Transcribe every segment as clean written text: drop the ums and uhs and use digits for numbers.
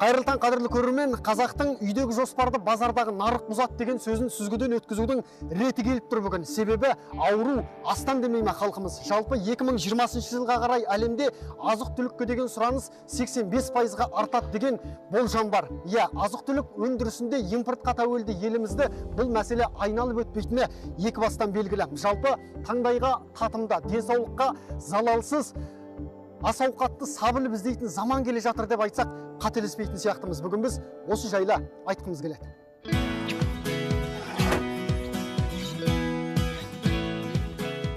Қайырлы таң, қадірлі көрермен, қазақтың үйдегі жоспарды базардағы нарық бұзады деген сөзін сүзгіден өткізудің реті келіп тұр бүгін. Себебі ауру астан демей ме халқымыз. Жалпы 2020 жылға қарай әлемде азық-түлікке деген сұраныс 85%-ға артады деген болжам бар. Иә, азық-түлік өндірісінде импортқа тәуелді елімізді бұл мәселе айналып өтпейтіні екі бастан белгілі. Жалпы таңдайға татымда, денсаулыққа залалсыз ас ауқатты сабырлы іздейтін заман келе жатыр деп айтсақ қателеспейтін сияқтымыз. Бүгін біз осы жайлы айтқымыз келеді.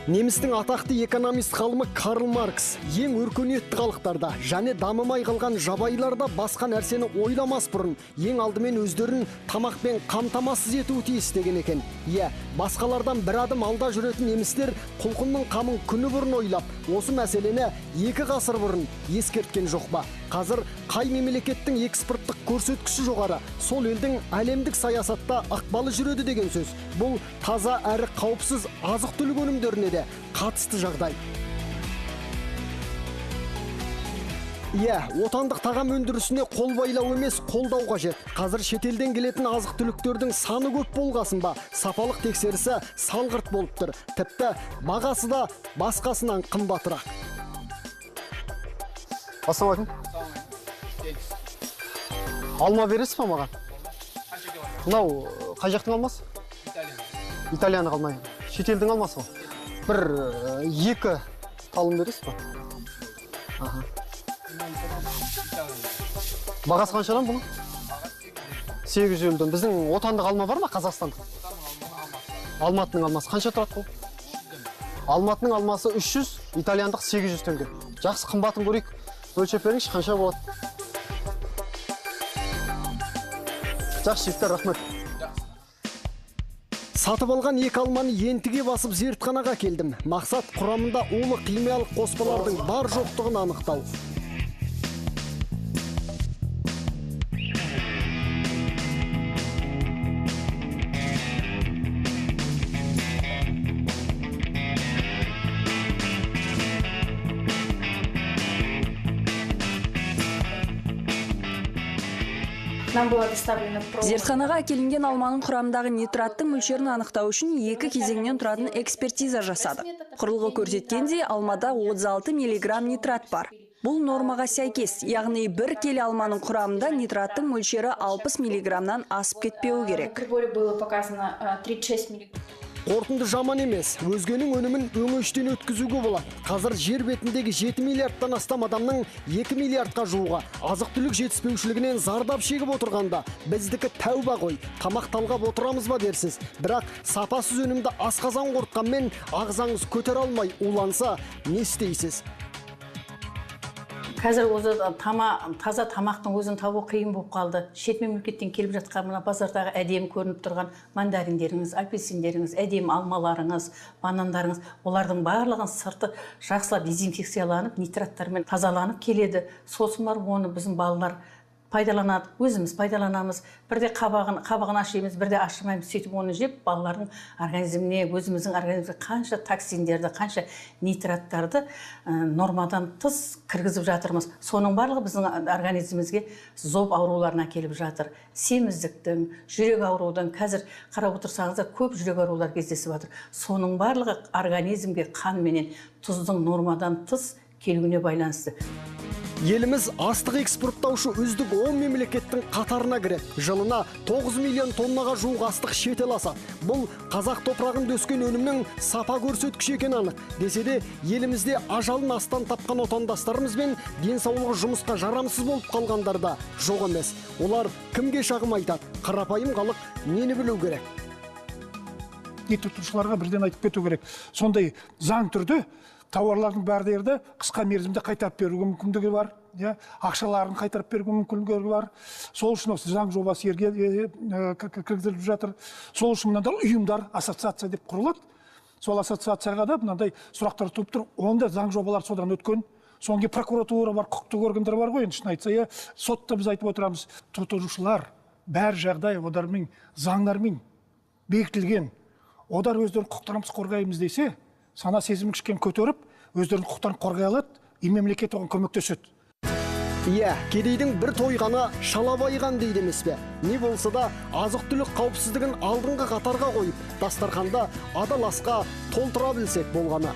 Немістің атақты экономист ғалымы Карл Маркс ең өркениетті халықтарда және дамымай қалған жабайыларда басқа нәрсені ойламас бұрын ең алдымен өздерін тамақпен қамтамасыз етуі тиіс деген екен. Иә, басқалардан бір адым алда жүретін немістер құлқынның қамын күні бұрын ойлап, осы мәселені 2 ғасыр бұрын ескерткен жоқ па? Қазір қай мемлекеттің экспорттық көрсеткіші жоғары, сол елдің әлемдік саясатта ықпалы жүреді деген сөз. Бұл таза әрі қауіпсіз азық-түлік өнімдеріне де қатысты жағдай. Иә, отандық тағам өндірісіне қол байлау емес, қолдау қажет. Қазір шетелден келетін азық-түліктердің саны көп болғасын ба, сапалық тексерісі салғырт болып тұр. Тіпті бағасы да басқасынан қымбатырақ. Ассалаумағалейкум. Алма бересіз ба маған? Мынау қай жақтың алмасы? Италияның алмай. Шетелдің алмасы ғой. Бір 2 талым бересіз ба? Бағасы қаншадан бұның? 850-ден. Біздің отандық алма бар ма, қазақстандық? Алматының алмасы қанша тұрады бұл? Алматының алмасы 300, италияндық 800 теңге. Жақсы, қымбатын көрейік. Өлшеп беріңізші, қанша болады? Жақсы, жігіттер, рахмет. Сатып алған 2 алманы ентіге басып зертханаға келдім. Мақсат құрамында улы химиялық қоспалардың бар жоқтығын анықтау. Зертханаға әкелінген алманың құрамындағы нитраттың мөлшерін анықтау үшін 2 кезеңнен тұратын экспертиза жасады. Құрылғы көрсеткендей, алмада 36 мг нитрат бар. Бұл нормаға сәйкес, яғни 1 келі алманың құрамында нитраттың мөлшері 60 мг-нан асып кетпеуі керек. Қорытынды жаман емес, өзгенің өнімін өңештен өткізуге болады. Қазір жер бетіндегі 7 миллиардтан астам адамның 2 миллиардқа жуығы азық-түлік жетіспеушілігінен зардап шегіп отырғанда, біздікі тәуба ғой, тамақ талғап отырамыз ба дерсіз. Бірақ сапасыз өнімді асқазан қорытқанмен ағзаңыз көтере алмай уланса, не істейсіз? Қазір таза тамақтың өзін табу қиын болып қалды. Шет мемлекеттен келіп жатқан мына базардағы әдемі көрініп тұрған мандариндеріңіз, апельсиндеріңіз, әдемі алмаларыңыз, банандарыңыз, олардың барлығын сырты жақсылап дезинфекцияланып, нитраттармен тазаланып келеді. Сосын барып оны біздің балалар пайдаланады, өзіміз пайдаланамыз. Бірде қабағын ашимыз, бірде ашымаймыз, сөйтіп оны жеп, балалардың организміне, өзіміздің организмге қанша токсиндерді, қанша нитраттарды нормадан тыс кіргізіп жатырмыз. Соның барлығы біздің организмімізге зоб ауруларына келіп жатыр. Семіздіктің, жүрек аурудың, қазір қарап отырсаңыздар, көп жүрек аурулар кездесіп жатыр. Соның барлығы организмге қан менен тұздың нормадан тыс келуіне байланысты. Еліміз астық экспорттаушы үздік 10 мемлекеттің қатарына кіреді. Жылына 9 миллион тоннаға жуық астық шетел асады. Бұл қазақ топырағында өскен өнімнің сапа көрсеткіші екені анық. Десе де елімізде ажалын астан тапқан отандастарымыз бен денсаулығы жұмысқа жарамсыз болып қалғандар да жоқ емес. Олар кімге шағым айтады? Қарапайым халық нені білу керек? Ет тұтынушыларға бірден айтып кету керек. Сондай заң түрде тауарлардың бәрдерді қысқа мерзімде қайтарып беруге мүмкіндігі бар. Ақшаларын қайтарып беруге мүмкіндігі бар. Сол үшін осы заң жобасы жерге кіргізіліп жатыр. Сол үшін мынандай ұйымдар, ассоциация деп құрылады. Сол ассоциацияға да мынандай сұрақтар туып тұр. Онда заң жобалар содан өткен. Соңғы прокуратура бар, құқықтық органдар бар ғой, енді шын айтса, сотта біз айтып отырамыз. Тұтынушылар бәр жағдай олармен заңдармен бекітілген. Одар өздерін құқықтарымыз қорғаймыз десе, сана сезімін кішкене көтеріп, өздерінің құқықтарын қорғай алады, мемлекет оған көмектеседі. Иә, кедейдің бір тойғаны шала байыған дейді емес пе? Не болса да азық-түлік қауіпсіздігін алдыңғы қатарға қойып, дастарханда адал асқа толтыра білсек болғаны.